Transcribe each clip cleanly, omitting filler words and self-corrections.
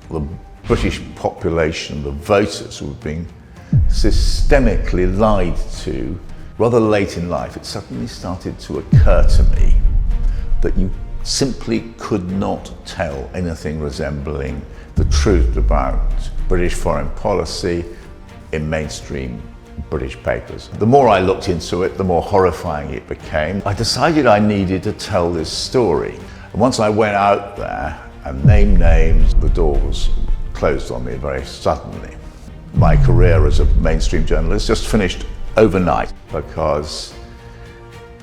the British population, the voters, were being systemically lied to rather late in life. It suddenly started to occur to me that you simply could not tell anything resembling the truth about British foreign policy in mainstream British papers. The more I looked into it, the more horrifying it became. I decided I needed to tell this story. And once I went out there and named names, the door was closed on me very suddenly. My career as a mainstream journalist just finished overnight because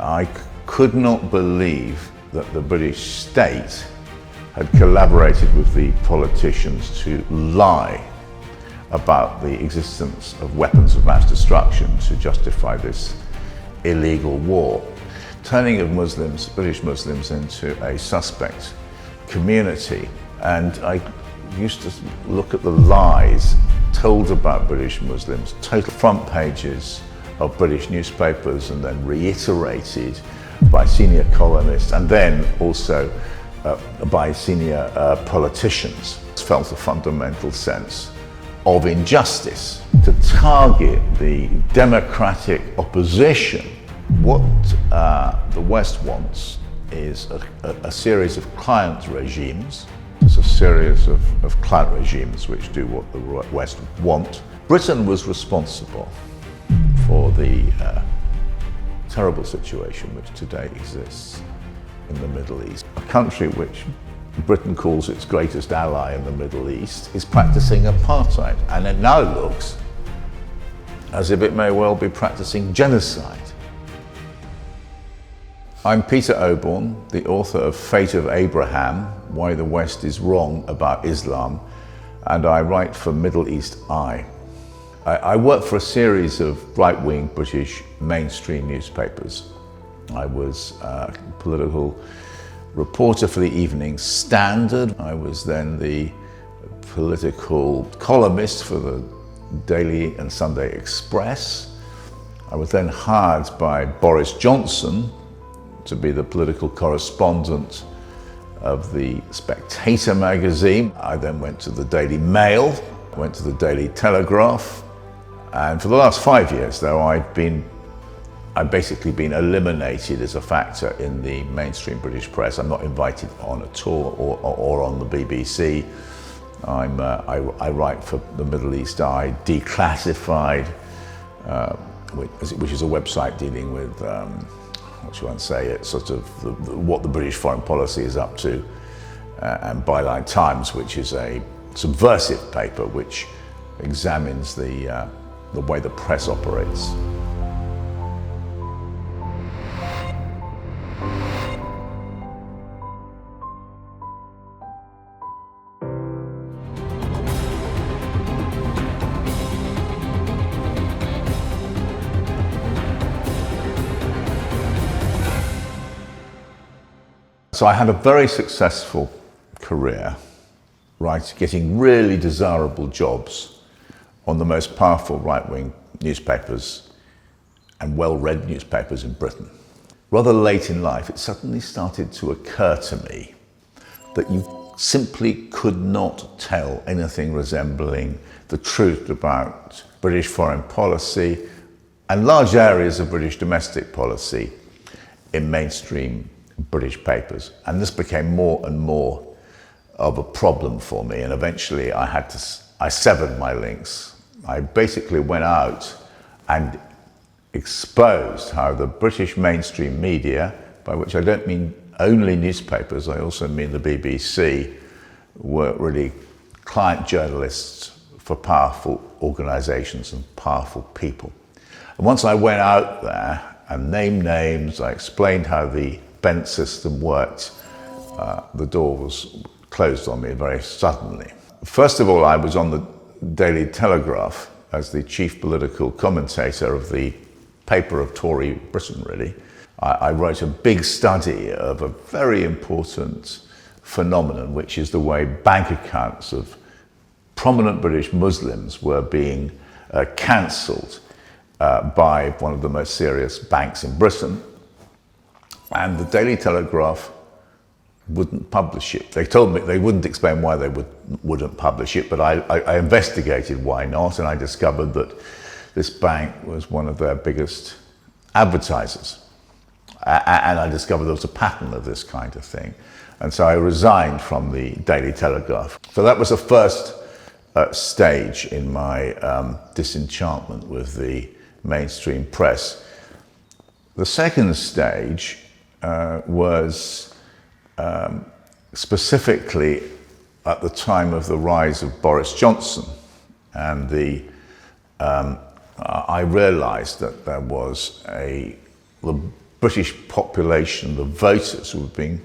I could not believe that the British state had collaborated with the politicians to lie about the existence of weapons of mass destruction to justify this illegal war, turning of Muslims, British Muslims, into a suspect community. And I used to look at the lies told about British Muslims, total front pages of British newspapers, and then reiterated by senior columnists, and then also by senior politicians. Felt a fundamental sense of injustice to target the democratic opposition. What the West wants is a series of client regimes. There's a series of client regimes which do what the West want. Britain was responsible for the terrible situation which today exists in the Middle East. A country which Britain calls its greatest ally in the Middle East is practicing apartheid, and it now looks as if it may well be practicing genocide. I'm Peter Oborn, the author of Fate of Abraham, Why the West is Wrong About Islam, and I write for Middle East Eye. I work for a series of right-wing British mainstream newspapers. I was a political reporter for the Evening Standard. I was then the political columnist for the Daily and Sunday Express. I was then hired by Boris Johnson to be the political correspondent of the Spectator magazine. I then went to the Daily Mail, went to the Daily Telegraph, and for the last 5 years, though, I've basically been eliminated as a factor in the mainstream British press. I'm not invited on at all, or on the BBC. I write for the Middle East Eye, Declassified, which is a website dealing with, what you want to say, it's sort of what the British foreign policy is up to, and Byline Times, which is a subversive paper which examines the way the press operates. So I had a very successful career, getting really desirable jobs on the most powerful right-wing newspapers and well-read newspapers in Britain. Rather late in life, it suddenly started to occur to me that you simply could not tell anything resembling the truth about British foreign policy and large areas of British domestic policy in mainstream British papers. And this became more and more of a problem for me, and eventually I severed my links. I basically went out and exposed how the British mainstream media, by which I don't mean only newspapers, I also mean the BBC, were really client journalists for powerful organisations and powerful people. And once I went out there and named names, I explained how the bent system worked, the door was closed on me very suddenly. First of all, I was on the Daily Telegraph as the chief political commentator of the paper of Tory Britain, really. I wrote a big study of a very important phenomenon, which is the way bank accounts of prominent British Muslims were being cancelled by one of the most serious banks in Britain. And the Daily Telegraph wouldn't publish it. They told me they wouldn't explain why they wouldn't publish it, but I investigated why not, and I discovered that this bank was one of their biggest advertisers. And I discovered there was a pattern of this kind of thing. And so I resigned from the Daily Telegraph. So that was the first stage in my disenchantment with the mainstream press. The second stage was specifically at the time of the rise of Boris Johnson, and I realised that there was the British population, the voters, were being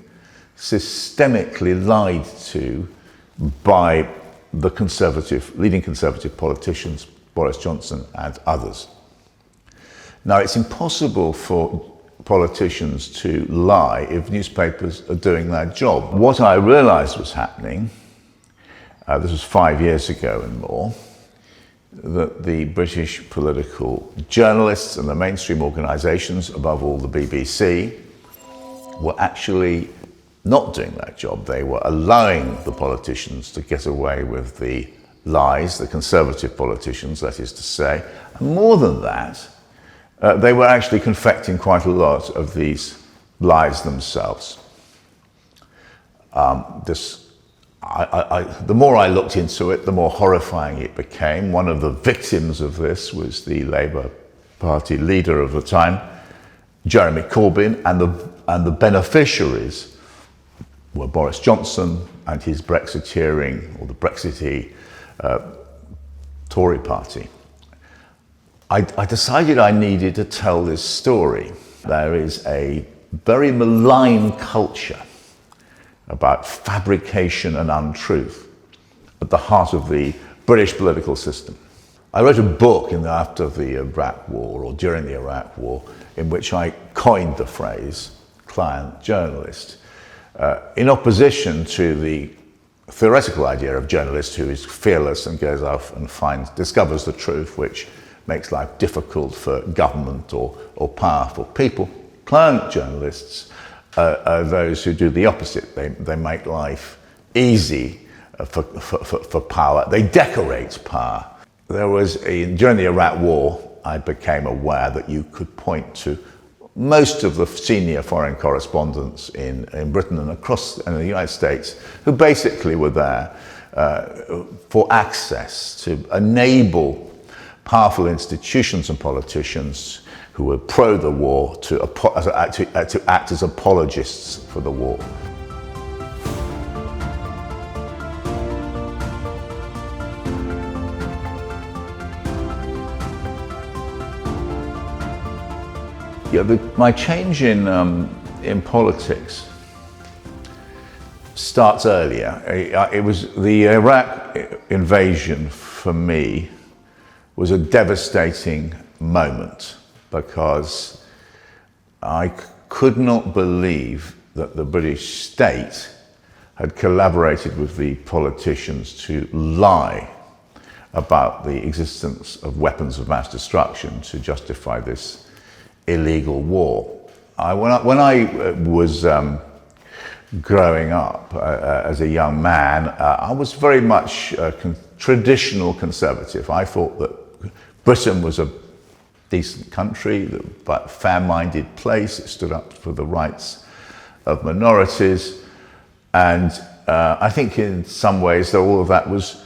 systemically lied to by the leading conservative politicians, Boris Johnson and others. Now, it's impossible for politicians to lie if newspapers are doing their job. What I realised was happening, this was 5 years ago and more, that the British political journalists and the mainstream organisations, above all the BBC, were actually not doing that job. They were allowing the politicians to get away with the lies, the conservative politicians, that is to say. And more than that, they were actually confecting quite a lot of these lies themselves. The more I looked into it, the more horrifying it became. One of the victims of this was the Labour Party leader of the time, Jeremy Corbyn, and the beneficiaries were Boris Johnson and his Brexiteering, or the Brexity Tory party. I decided I needed to tell this story. There is a very malign culture about fabrication and untruth at the heart of the British political system. I wrote a book after the Iraq War, or during the Iraq War, in which I coined the phrase client journalist, in opposition to the theoretical idea of journalist who is fearless and goes off and discovers the truth, which makes life difficult for government or powerful people. Client journalists are those who do the opposite. They make life easy for power. They decorate power. During the Iraq War, I became aware that you could point to most of the senior foreign correspondents in Britain and in the United States, who basically were there for access to enable powerful institutions and politicians who were pro the war to act as apologists for the war. Yeah, my change in politics starts earlier. It was the Iraq invasion for me was a devastating moment, because I could not believe that the British state had collaborated with the politicians to lie about the existence of weapons of mass destruction to justify this illegal war. When I was growing up as a young man, I was very much a traditional conservative. I thought that Britain was a decent country, a fair-minded place. It stood up for the rights of minorities, and I think in some ways that all of that was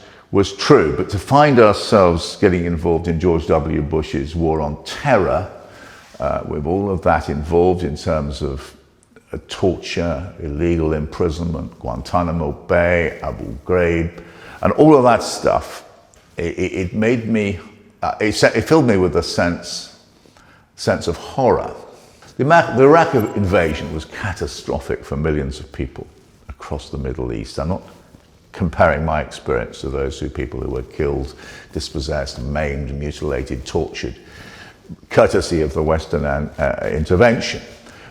true. But to find ourselves getting involved in George W. Bush's war on terror, with all of that involved in terms of torture, illegal imprisonment, Guantanamo Bay, Abu Ghraib, and all of that stuff, it made me. It filled me with a sense of horror. The Iraq invasion was catastrophic for millions of people across the Middle East. I'm not comparing my experience to those people who were killed, dispossessed, maimed, mutilated, tortured, courtesy of the Western intervention.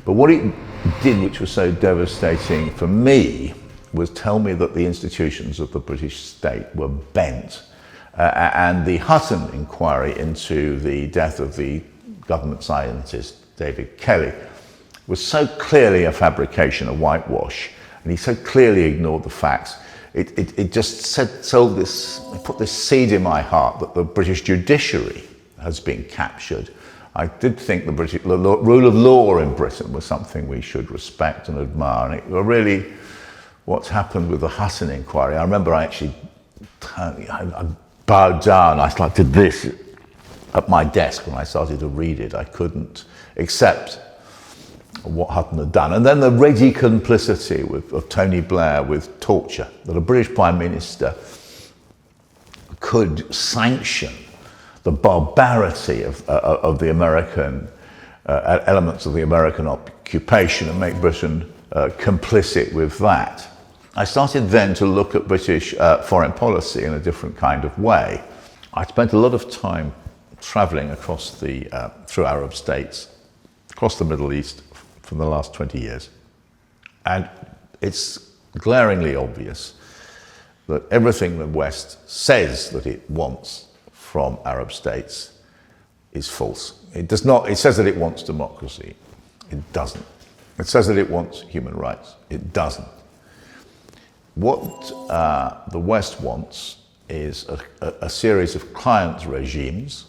But what it did, which was so devastating for me, was tell me that the institutions of the British state were bent. And the Hutton inquiry into the death of the government scientist David Kelly was so clearly a fabrication, a whitewash, And he so clearly ignored the facts. It just put this seed in my heart that the British judiciary has been captured. I did think the rule of law in Britain was something we should respect and admire. And it really, what's happened with the Hutton inquiry, I remember I bowed down, I did this at my desk when I started to read it. I couldn't accept what Hutton had done. And then the ready complicity of Tony Blair with torture, that a British Prime Minister could sanction the barbarity of the American elements of the American occupation and make Britain complicit with that. I started then to look at British foreign policy in a different kind of way. I spent a lot of time travelling across through Arab states, across the Middle East for the last 20 years. And it's glaringly obvious that everything the West says that it wants from Arab states is false. It does not. It says that it wants democracy. It doesn't. It says that it wants human rights. It doesn't. What the West wants is a series of client regimes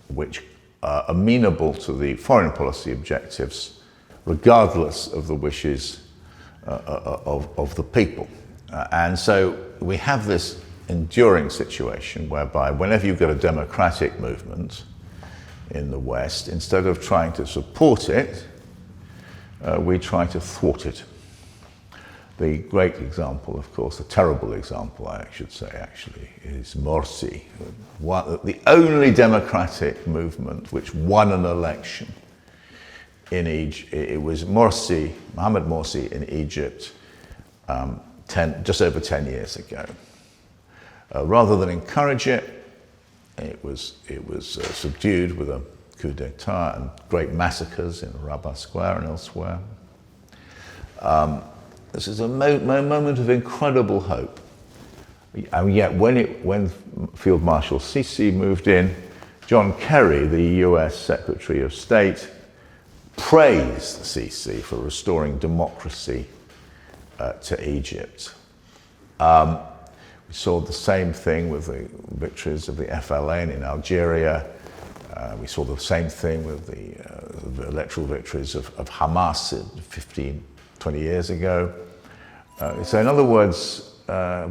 which are amenable to the foreign policy objectives regardless of the wishes of the people. And so we have this enduring situation whereby whenever you've got a democratic movement in the West, instead of trying to support it, we try to thwart it. The great example, of course, the terrible example, I should say, actually, is Morsi, the only democratic movement which won an election in Egypt. It was Morsi, Mohamed Morsi in Egypt, just over 10 years ago. Rather than encourage it, it was subdued with a coup d'etat and great massacres in Rabah Square and elsewhere. This is a moment of incredible hope. And yet when Field Marshal Sisi moved in, John Kerry, the US Secretary of State, praised Sisi for restoring democracy to Egypt. We saw the same thing with the victories of the FLN in Algeria. We saw the same thing with the electoral victories of Hamas 20 years ago. So in other words,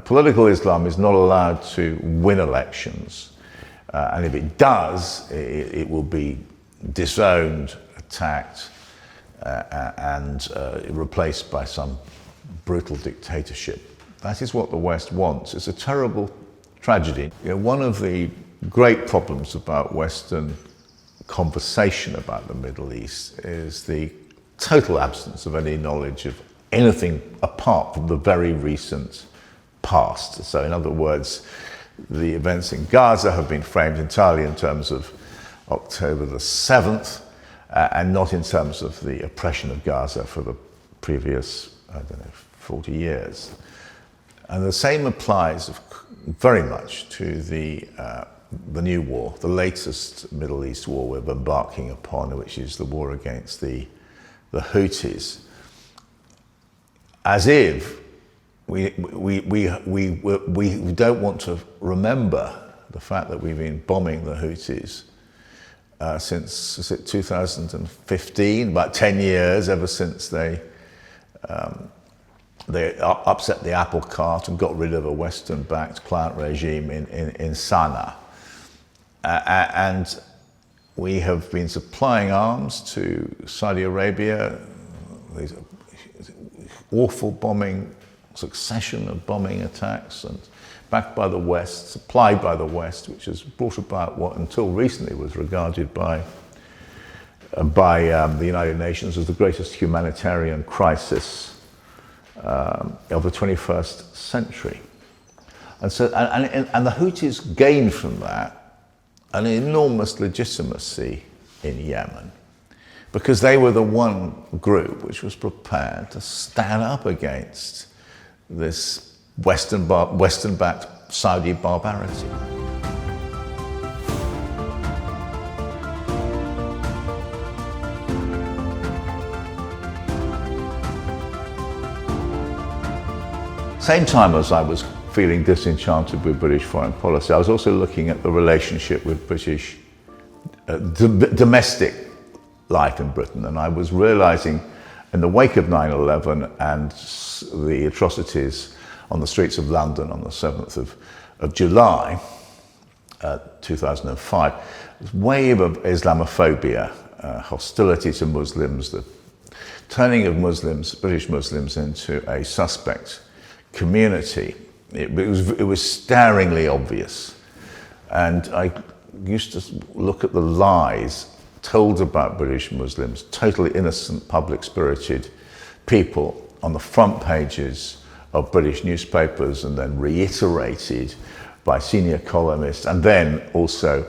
political Islam is not allowed to win elections. And if it does, it will be disowned, attacked, and replaced by some brutal dictatorship. That is what the West wants. It's a terrible tragedy. One of the great problems about Western conversation about the Middle East is the total absence of any knowledge of anything apart from the very recent past. So in other words, the events in Gaza have been framed entirely in terms of October the 7th and not in terms of the oppression of Gaza for the previous, 40 years. And the same applies very much to the new war, the latest Middle East war we're embarking upon, which is the war against the Houthis. As if we don't want to remember the fact that we've been bombing the Houthis since 2015, about 10 years, ever since they upset the apple cart and got rid of a Western-backed client regime in Sana'a. And we have been supplying arms to Saudi Arabia, these awful bombing, succession of bombing attacks, and backed by the West, supplied by the West, which has brought about what until recently was regarded by the United Nations as the greatest humanitarian crisis of the 21st century. And so, and the Houthis gained from that an enormous legitimacy in Yemen, because they were the one group which was prepared to stand up against this Western-backed Saudi barbarity. same time as I was feeling disenchanted with British foreign policy, I was also looking at the relationship with British domestic life in Britain, and I was realising in the wake of 9/11 and the atrocities on the streets of London on the 7th of July 2005, this wave of Islamophobia, hostility to Muslims, the turning of Muslims, British Muslims, into a suspect community. It was staringly obvious. And I used to look at the lies told about British Muslims, totally innocent, public-spirited people on the front pages of British newspapers, and then reiterated by senior columnists, and then also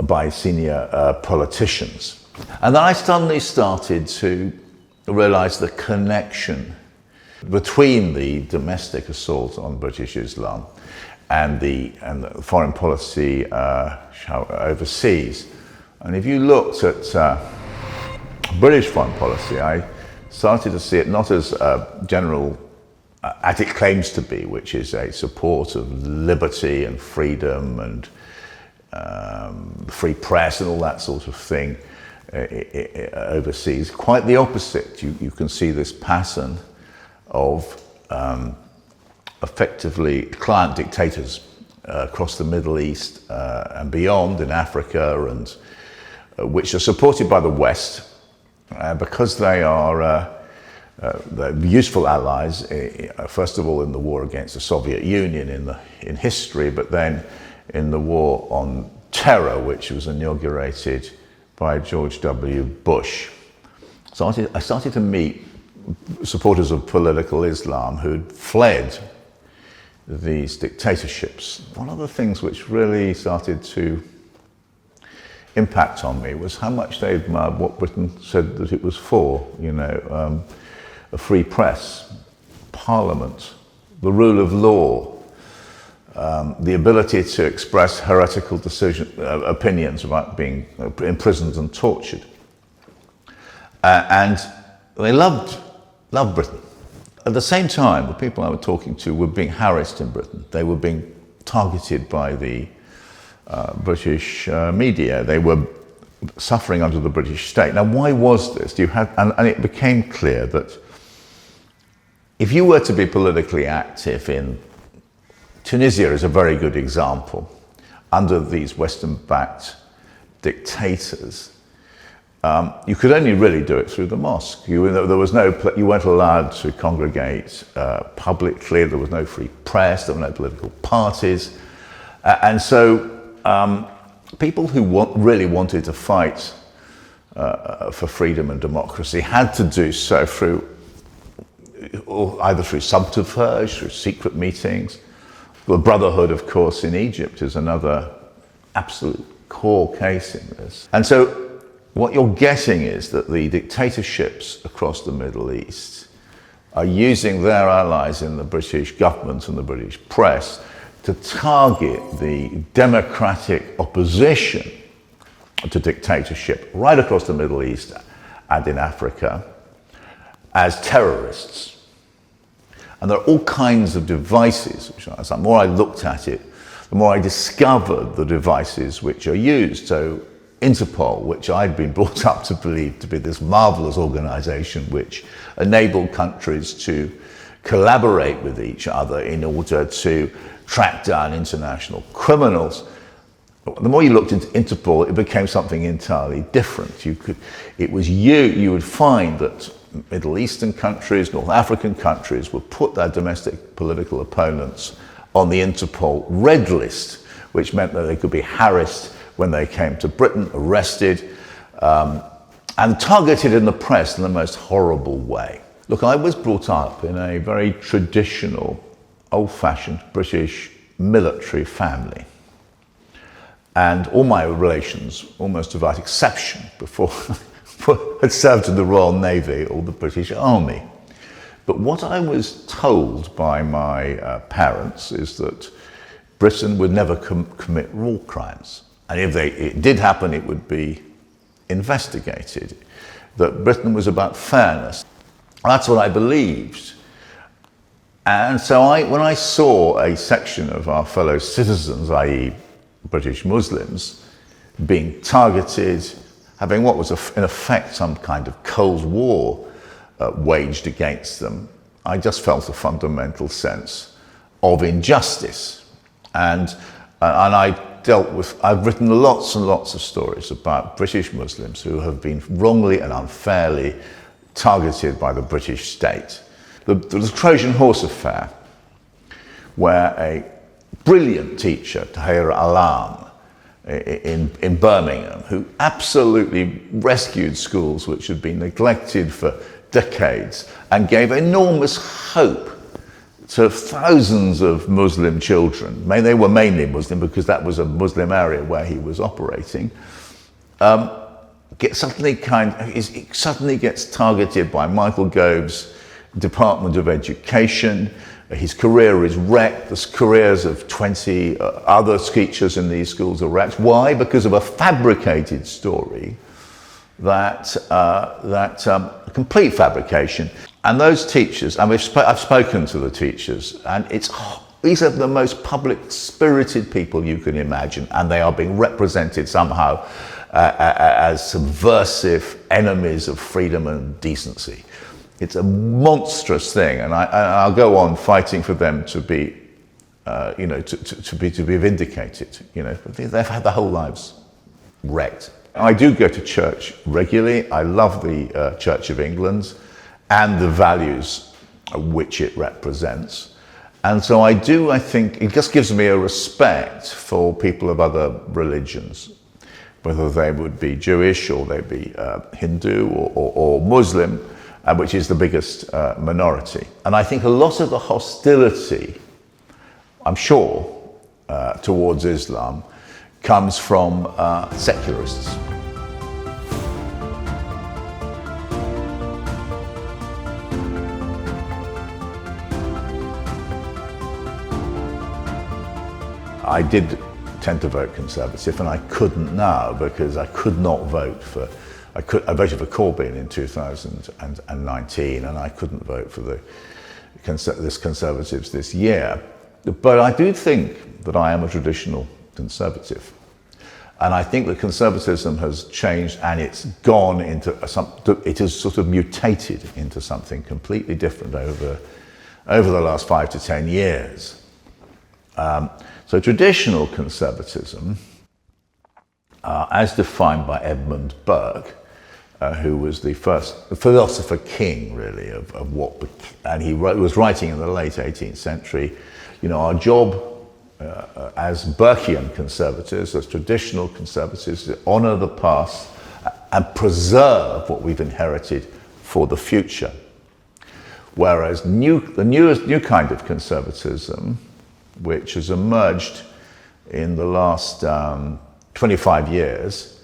by senior politicians. And then I suddenly started to realise the connection between the domestic assault on British Islam and the foreign policy overseas. And if you looked at British foreign policy, I started to see it not as general, as it claims to be, which is a support of liberty and freedom and free press and all that sort of thing overseas. Quite the opposite. You can see this pattern of effectively client dictators across the Middle East and beyond, in Africa, and which are supported by the West because they are they're useful allies, first of all in the war against the Soviet Union in history, but then in the war on terror, which was inaugurated by George W. Bush. So I started to meet supporters of political Islam who'd fled these dictatorships. One of the things which really started to impact on me was how much they admired what Britain said that it was for, a free press, parliament, the rule of law, the ability to express heretical opinions about being imprisoned and tortured. And they loved Britain. At the same time, the people I was talking to were being harassed in Britain. They were being targeted by the British media. They were suffering under the British state. Now, why was this? And it became clear that if you were to be politically active in Tunisia is a very good example, under these Western-backed dictators, you could only really do it through the mosque. You weren't allowed to congregate publicly. There was no free press. There were no political parties, and so people who really wanted to fight for freedom and democracy had to do so either through subterfuge, through secret meetings. The Brotherhood, of course, in Egypt is another absolute core case in this. And so what you're getting is that the dictatorships across the Middle East are using their allies in the British government and the British press to target the democratic opposition to dictatorship right across the Middle East and in Africa as terrorists. And there are all kinds of devices, which the more I looked at it, the more I discovered the devices which are used. So Interpol, which I'd been brought up to believe to be this marvelous organization which enabled countries to collaborate with each other in order to track down international criminals. The more you looked into Interpol, it became something entirely different. You would find that Middle Eastern countries, North African countries would put their domestic political opponents on the Interpol red list, which meant that they could be harassed when they came to Britain, arrested, and targeted in the press in the most horrible way. Look, I was brought up in a very traditional, old-fashioned British military family. And all my relations, almost without exception, before had served in the Royal Navy or the British Army. But what I was told by my parents is that Britain would never commit war crimes. And if it did happen, it would be investigated. That Britain was about fairness. That's what I believed. And so when I saw a section of our fellow citizens, i.e. British Muslims, being targeted, having what was in effect some kind of Cold War waged against them, I just felt a fundamental sense of injustice. And I've written lots and lots of stories about British Muslims who have been wrongly and unfairly targeted by the British state. The Trojan Horse affair, where a brilliant teacher, Tahir Alam, in Birmingham, who absolutely rescued schools which had been neglected for decades and gave enormous hope to thousands of Muslim children. They were mainly Muslim because that was a Muslim area where he was operating. Suddenly gets targeted by Michael Gove's Department of Education. His career is wrecked. The careers of 20 other teachers in these schools are wrecked. Why? Because of a fabricated story a complete fabrication. And those teachers, and I've spoken to the teachers, and these are the most public-spirited people you can imagine, and they are being represented somehow as subversive enemies of freedom and decency. It's a monstrous thing, and I'll go on fighting for them to be, to be vindicated. But they've had their whole lives wrecked. I do go to church regularly. I love the Church of England and the values which it represents. And so I think it just gives me a respect for people of other religions, whether they would be Jewish or they be Hindu or Muslim, which is the biggest minority. And I think a lot of the hostility, I'm sure, towards Islam comes from secularists. I did tend to vote Conservative, and I couldn't now because I could not vote for. I voted for Corbyn in 2019, and I couldn't vote for this Conservatives this year. But I do think that I am a traditional Conservative, and I think that conservatism has changed, and it's gone into it has sort of mutated into something completely different over the last 5 to 10 years. So traditional conservatism, as defined by Edmund Burke, who was the first philosopher king, really, of what, and he was writing in the late 18th century, our job as Burkean conservatives, as traditional conservatives, is to honour the past and preserve what we've inherited for the future. Whereas the new kind of conservatism, which has emerged in the last 25 years,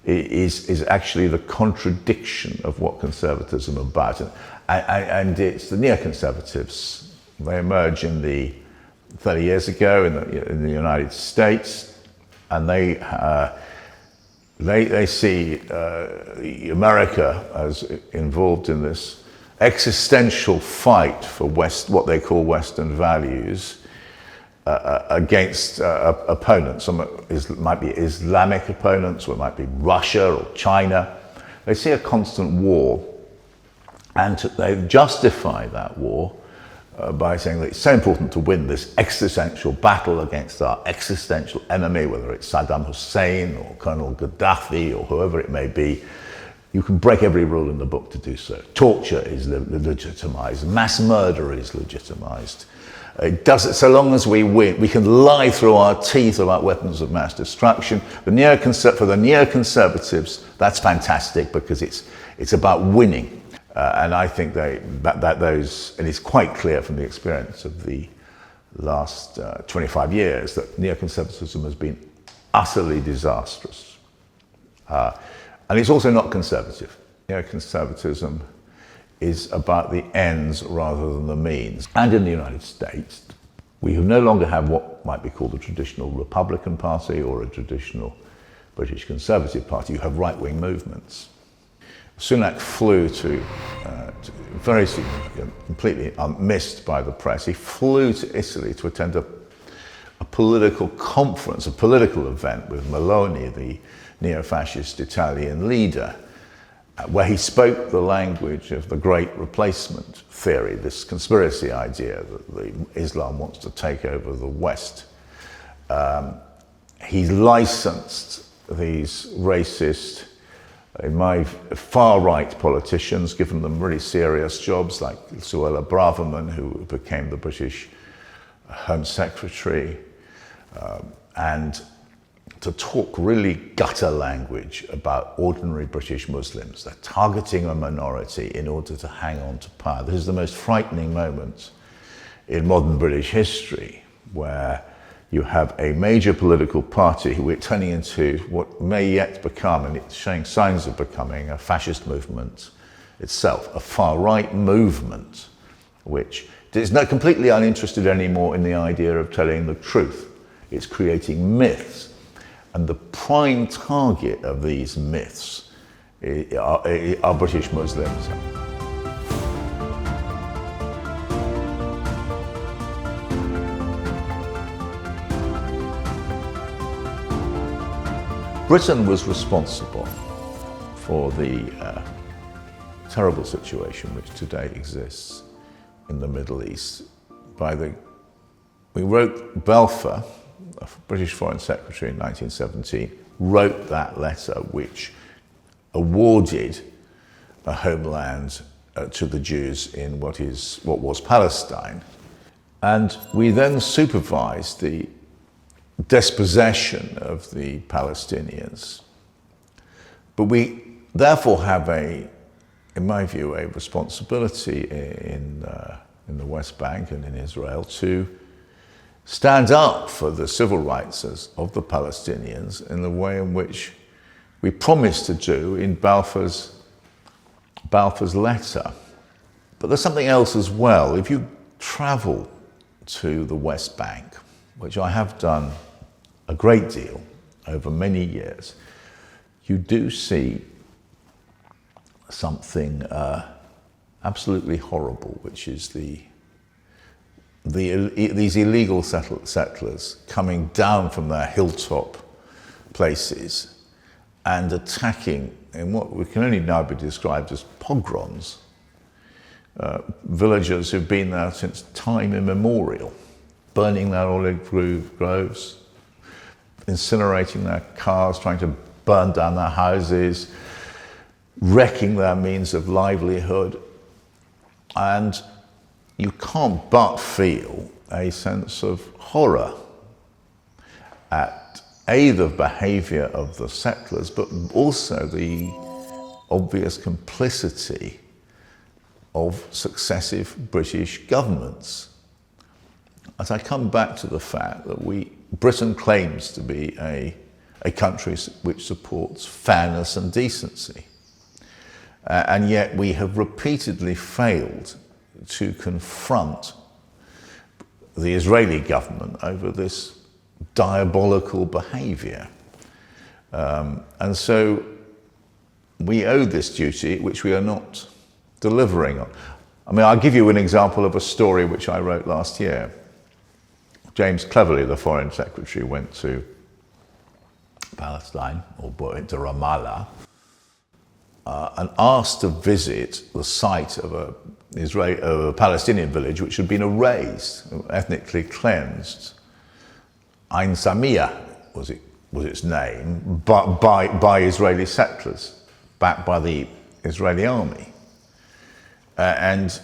is actually the contradiction of what conservatism is about. And it's the neoconservatives. They emerged 30 years ago in the United States, and they see America as involved in this existential fight for what they call Western values, against opponents. It might be Islamic opponents, or it might be Russia or China. They see a constant war, and they justify that war by saying that it's so important to win this existential battle against our existential enemy, whether it's Saddam Hussein or Colonel Gaddafi or whoever it may be. You can break every rule in the book to do so. Torture is legitimized. Mass murder is legitimized. It does it so long as we win. We can lie through our teeth about weapons of mass destruction. For the neoconservatives, that's fantastic because it's about winning. And I think and it's quite clear from the experience of the last 25 years that neoconservatism has been utterly disastrous. And it's also not conservative. Neoconservatism is about the ends rather than the means. And in the United States, we no longer have what might be called a traditional Republican Party or a traditional British Conservative Party. You have right-wing movements. Sunak flew to very significant, completely missed by the press. He flew to Italy to attend a political conference, a political event with Meloni, the neo-fascist Italian leader, where he spoke the language of the Great Replacement theory, this conspiracy idea that Islam wants to take over the West. He licensed these racist, in my far-right politicians, given them really serious jobs, like Suella Braverman, who became the British Home Secretary, and to talk really gutter language about ordinary British Muslims. They're targeting a minority in order to hang on to power. This is the most frightening moment in modern British history, where you have a major political party who we're turning into what may yet become, and it's showing signs of becoming, a fascist movement itself, a far-right movement, which is not completely uninterested anymore in the idea of telling the truth. It's creating myths. And the prime target of these myths are British Muslims. Britain was responsible for the terrible situation which today exists in the Middle East. We wrote Balfour, a British Foreign Secretary in 1917, wrote that letter which awarded a homeland to the Jews in what was Palestine. And we then supervised the dispossession of the Palestinians. But we therefore have in my view, a responsibility in the West Bank and in Israel to stand up for the civil rights of the Palestinians in the way in which we promised to do in Balfour's letter. But there's something else as well. If you travel to the West Bank, which I have done a great deal over many years, you do see something absolutely horrible, which is these illegal settlers coming down from their hilltop places and attacking in what we can only now be described as pogroms, villagers who've been there since time immemorial, burning their olive groves, incinerating their cars, trying to burn down their houses, wrecking their means of livelihood. And you can't but feel a sense of horror at the behaviour of the settlers, but also the obvious complicity of successive British governments. As I come back to the fact that Britain claims to be a country which supports fairness and decency, and yet we have repeatedly failed to confront the Israeli government over this diabolical behaviour. And so we owe this duty, which we are not delivering on. I mean, I'll give you an example of a story which I wrote last year. James Cleverly, the Foreign Secretary, went to Palestine, or went to Ramallah, and asked to visit the site of a Palestinian village which had been erased, ethnically cleansed. Ain Samia was its name, but by Israeli settlers, backed by the Israeli army. And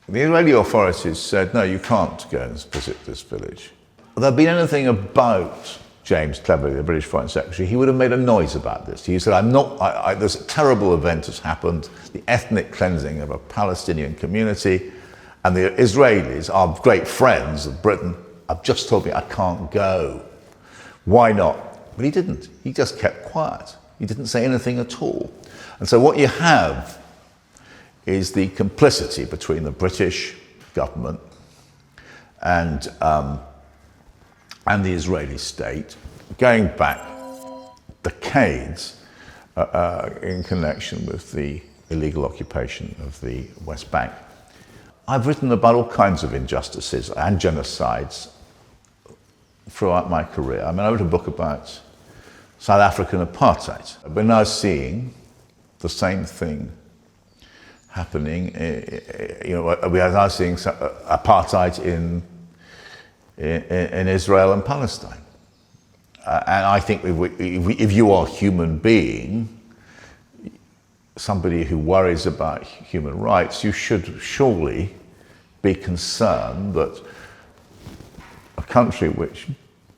the Israeli authorities said, no, you can't go and visit this village. If there had been anything about James Cleverly, the British Foreign Secretary, he would have made a noise about this. He said, this terrible event has happened, the ethnic cleansing of a Palestinian community, and the Israelis, our great friends of Britain, have just told me I can't go. Why not? But he didn't. He just kept quiet. He didn't say anything at all. And so what you have is the complicity between the British government and the Israeli state, going back decades in connection with the illegal occupation of the West Bank. I've written about all kinds of injustices and genocides throughout my career. I mean, I wrote a book about South African apartheid. We're now seeing the same thing happening. We are now seeing apartheid in Israel and Palestine. And I think if you are a human being, somebody who worries about human rights, you should surely be concerned that a country which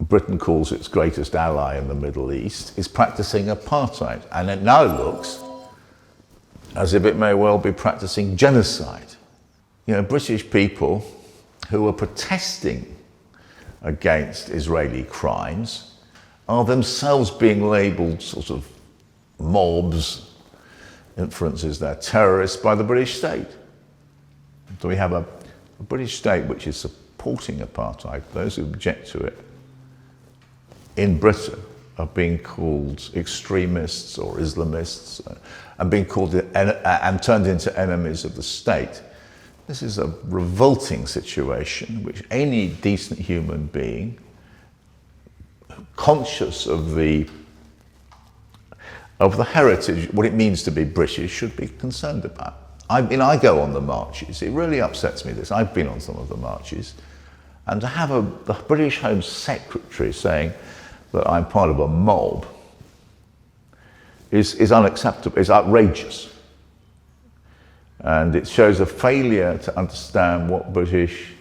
Britain calls its greatest ally in the Middle East is practicing apartheid. And it now looks as if it may well be practicing genocide. British people who are protesting against Israeli crimes are themselves being labelled sort of mobs, inferences they're terrorists by the British state. So we have a British state which is supporting apartheid. Those who object to it in Britain are being called extremists or Islamists and being called and turned into enemies of the state. This is a revolting situation which any decent human being, conscious of the heritage, what it means to be British, should be concerned about. I go on the marches. It really upsets me this. I've been on some of the marches. And to have the British Home Secretary saying that I'm part of a mob is unacceptable, is outrageous. And it shows a failure to understand what British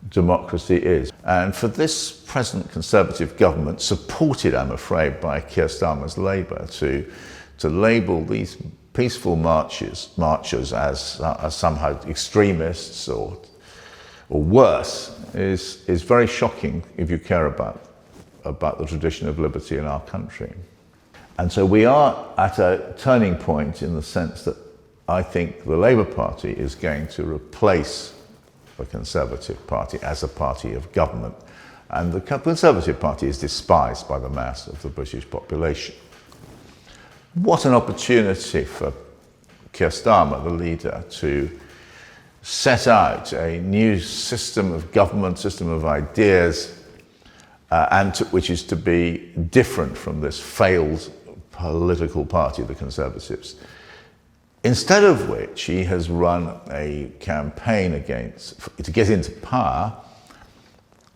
democracy is. And for this present Conservative government, supported, I'm afraid, by Keir Starmer's Labour, to label these peaceful marchers as somehow extremists or worse is very shocking if you care about the tradition of liberty in our country. And so we are at a turning point in the sense that I think the Labour Party is going to replace the Conservative Party as a party of government. And the Conservative Party is despised by the mass of the British population. What an opportunity for Keir Starmer, the leader, to set out a new system of government, system of ideas, which is to be different from this failed political party, the Conservatives. Instead of which he has run a campaign to get into power,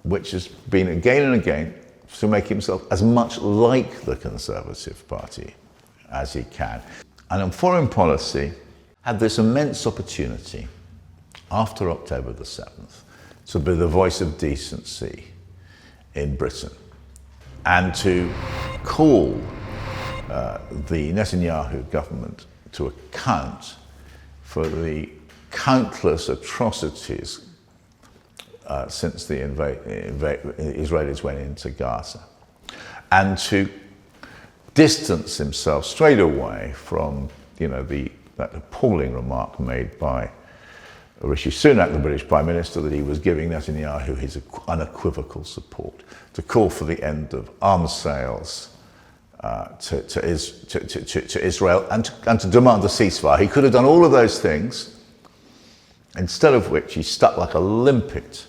which has been again and again to make himself as much like the Conservative Party as he can. And on foreign policy, had this immense opportunity after October the 7th to be the voice of decency in Britain and to call the Netanyahu government to account for the countless atrocities since the Israelis went into Gaza, and to distance himself straight away from that appalling remark made by Rishi Sunak, the British Prime Minister, that he was giving Netanyahu his unequivocal support, to call for the end of arms sales to Israel and to demand a ceasefire. He could have done all of those things, instead of which he stuck like a limpet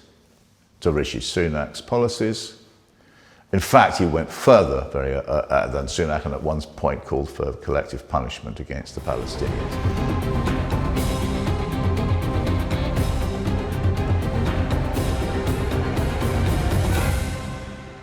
to Rishi Sunak's policies. In fact, he went further than Sunak, and at one point called for collective punishment against the Palestinians.